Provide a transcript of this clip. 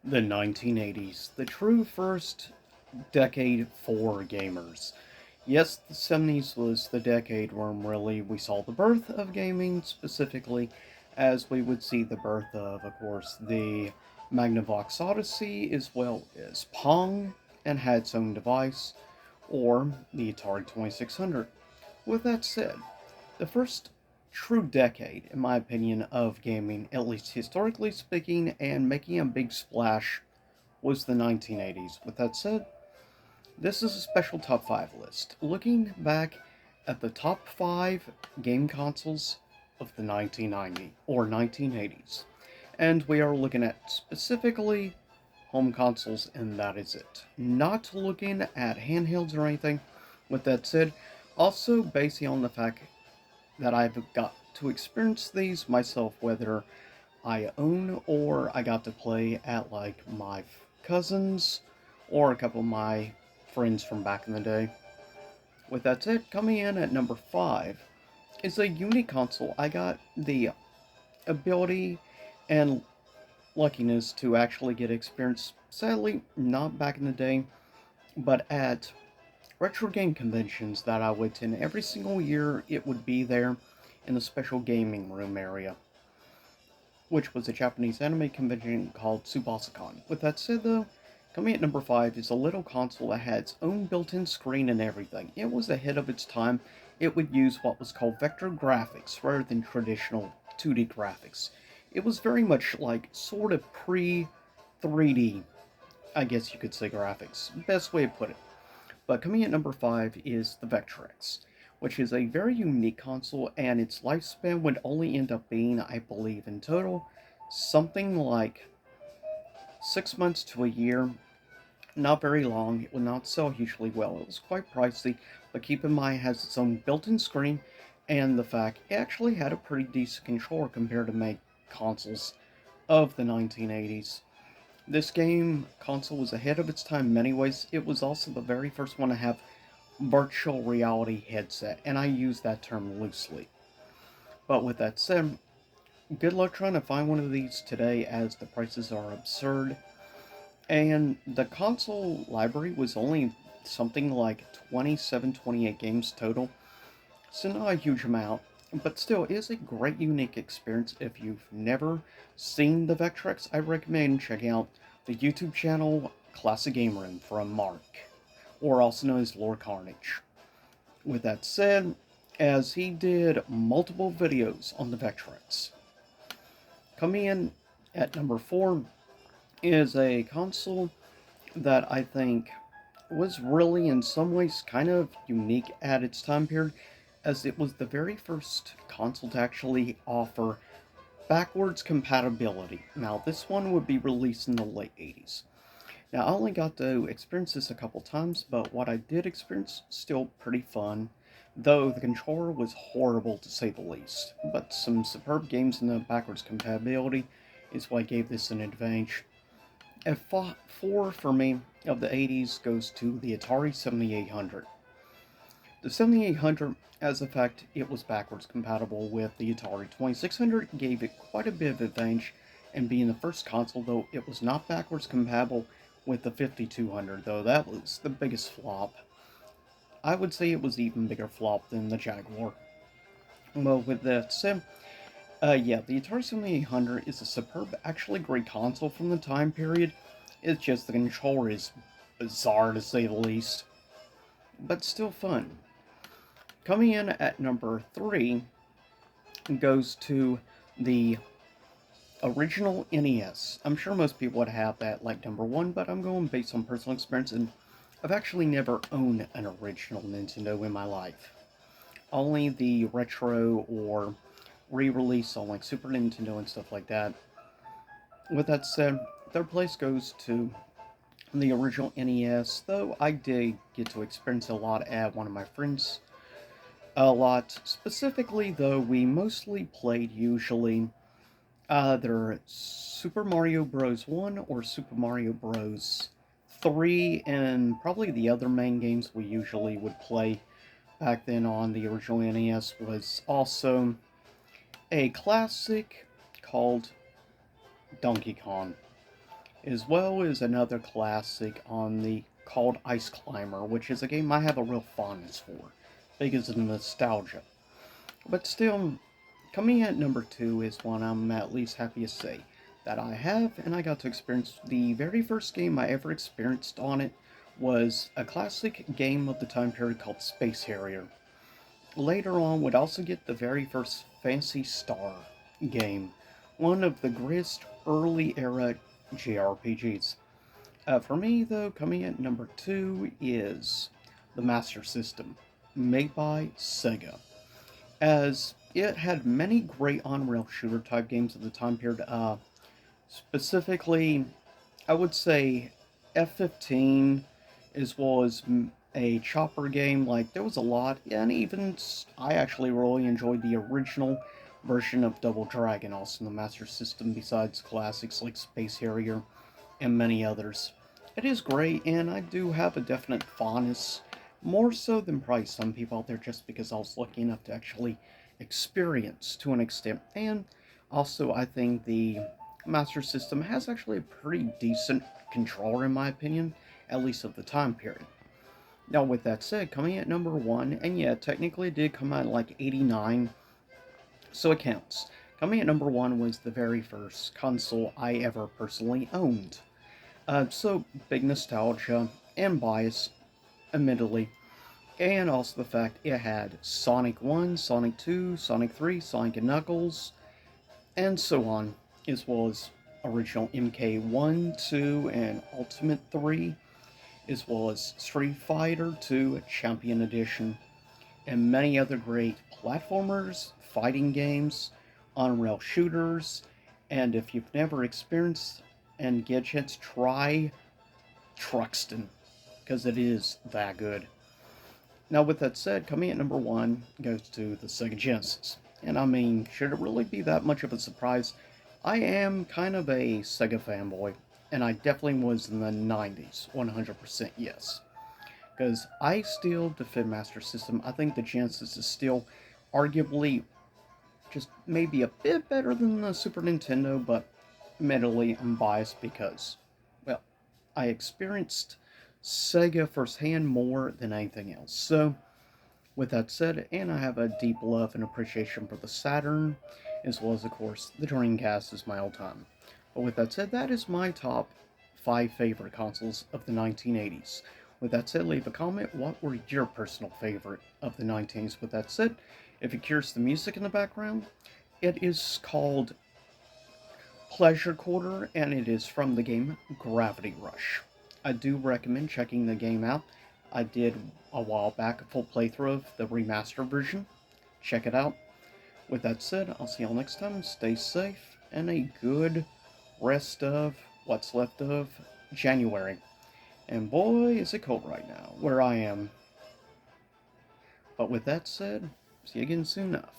The 1980s, the true first decade for gamers. Yes, the 70s was the decade when really we saw the birth of gaming, specifically as we would see the birth of course, the Magnavox Odyssey, as well as Pong, and had its own device, or the Atari 2600. With that said, the first true decade, in my opinion, of gaming, at least historically speaking, and making a big splash was the 1980s. With that said, this is a special top 5 list, looking back at the top 5 game consoles of the 1990s or 1980s. And we are looking at specifically home consoles, and that is it. Not looking at handhelds or anything. With that said, also basing on the fact that I've got to experience these myself, whether I own or I got to play at like my cousins or a couple of my friends from back in the day. With that said, coming in at number 5 is a unique console. I got the ability and luckiness to actually get experience, sadly, not back in the day, but at retro game conventions that I would attend every single year. It would be there in the special gaming room area, which was a Japanese anime convention called Tsubasacon. With that said, though, coming at number 5 is a little console that had its own built in screen and everything. It was ahead of its time. It would use what was called vector graphics rather than traditional 2D graphics. It was very much like sort of pre 3D, I guess you could say, graphics. Best way to put it. But coming at number 5 is the Vectrex, which is a very unique console, and its lifespan would only end up being, I believe, in total, something like 6 months to a year. Not very long. It would not sell hugely well. It was quite pricey, but keep in mind it has its own built-in screen, and the fact it actually had a pretty decent controller compared to many consoles of the 1980s. This game console was ahead of its time in many ways. It was also the very first one to have virtual reality headset, and I use that term loosely. But with that said, good luck trying to find one of these today as the prices are absurd. And the console library was only something like 27, 28 games total, so not a huge amount, but still is a great unique experience. If you've never seen the Vectrex, I recommend checking out the YouTube channel Classic Game Room from Mark, or also known as Lord Carnage. With that said, as he did multiple videos on the Vectrex. Coming in at number 4 is a console that I think was really in some ways kind of unique at its time period, as it was the very first console to actually offer backwards compatibility. Now, this one would be released in the late 80s. Now, I only got to experience this a couple times, but what I did experience, still pretty fun, though the controller was horrible to say the least. But some superb games in the backwards compatibility is what gave this an advantage. At 4 for me of the 80s goes to the Atari 7800. The 7800, as a fact, it was backwards compatible with the Atari 2600, gave it quite a bit of advantage, and being the first console, though it was not backwards compatible with the 5200, though that was the biggest flop. I would say it was even bigger flop than the Jaguar. Well, with that said, yeah, the Atari 7800 is a superb, actually great console from the time period. It's just the controller is bizarre to say the least, but still fun. Coming in at number 3 goes to the original NES. I'm sure most people would have that like number 1, but I'm going based on personal experience, and I've actually never owned an original Nintendo in my life. Only the retro or re-release on like Super Nintendo and stuff like that. With that said, third place goes to the original NES, though I did get to experience a lot at one of my friends' a lot. Specifically, though, we mostly played usually either Super Mario Bros. 1 or Super Mario Bros. 3, and probably the other main games we usually would play back then on the original NES was also a classic called Donkey Kong. as well as another classic on the called Ice Climber, which is a game I have a real fondness for because of the nostalgia. But still, coming at number two is one I'm at least happy to say that I have, and I got to experience the very first game I ever experienced on it was a classic game of the time period called Space Harrier. Later on, would also get the very first Fancy Star game, one of the greatest early era JRPGs. For me, though, coming at number two is the Master System, made by Sega, as it had many great on-rail shooter type games at the time period. Specifically, I would say F-15, as well as a chopper game. Like, there was a lot, and even I actually really enjoyed the original version of Double Dragon, also in the Master System, besides classics like Space Harrier and many others. It is great, and I do have a definite fondness, more so than probably some people out there, just because I was lucky enough to actually experience to an extent. And also, I think the Master System has actually a pretty decent controller, in my opinion, at least of the time period. Now, with that said, coming at number one, and yeah, technically it did come out in like 89, so it counts. Coming at number one was the very first console I ever personally owned. So, big nostalgia and bias, admittedly, and also the fact it had Sonic 1, Sonic 2, Sonic 3, Sonic and Knuckles, and so on, as well as original MK1, 2, and Ultimate 3, as well as Street Fighter 2 Champion Edition, and many other great platformers, fighting games, on-rail shooters, and if you've never experienced and get a chance, try Truxton, because it is that good. Now, with that said, coming at number one goes to the Sega Genesis. And I mean, should it really be that much of a surprise? I am kind of a Sega fanboy, and I definitely was in the 90s, 100% yes. Because I still defend Master System. I think the Genesis is still arguably just maybe a bit better than the Super Nintendo, but admittedly, I'm biased because, well, I experienced Sega firsthand more than anything else. So, with that said, and I have a deep love and appreciation for the Saturn, as well as, of course, the Dreamcast is my all time. But with that said, that is my top 5 favorite consoles of the 1980s. With that said, leave a comment. What were your personal favorite of the 1980s? With that said, if you're curious the music in the background, it is called Pleasure Quarter, and it is from the game Gravity Rush. I do recommend checking the game out. I did a while back a full playthrough of the remastered version. Check it out. With that said, I'll see y'all next time. Stay safe and a good rest of what's left of January. And boy, is it cold right now where I am. But with that said, see you again soon enough.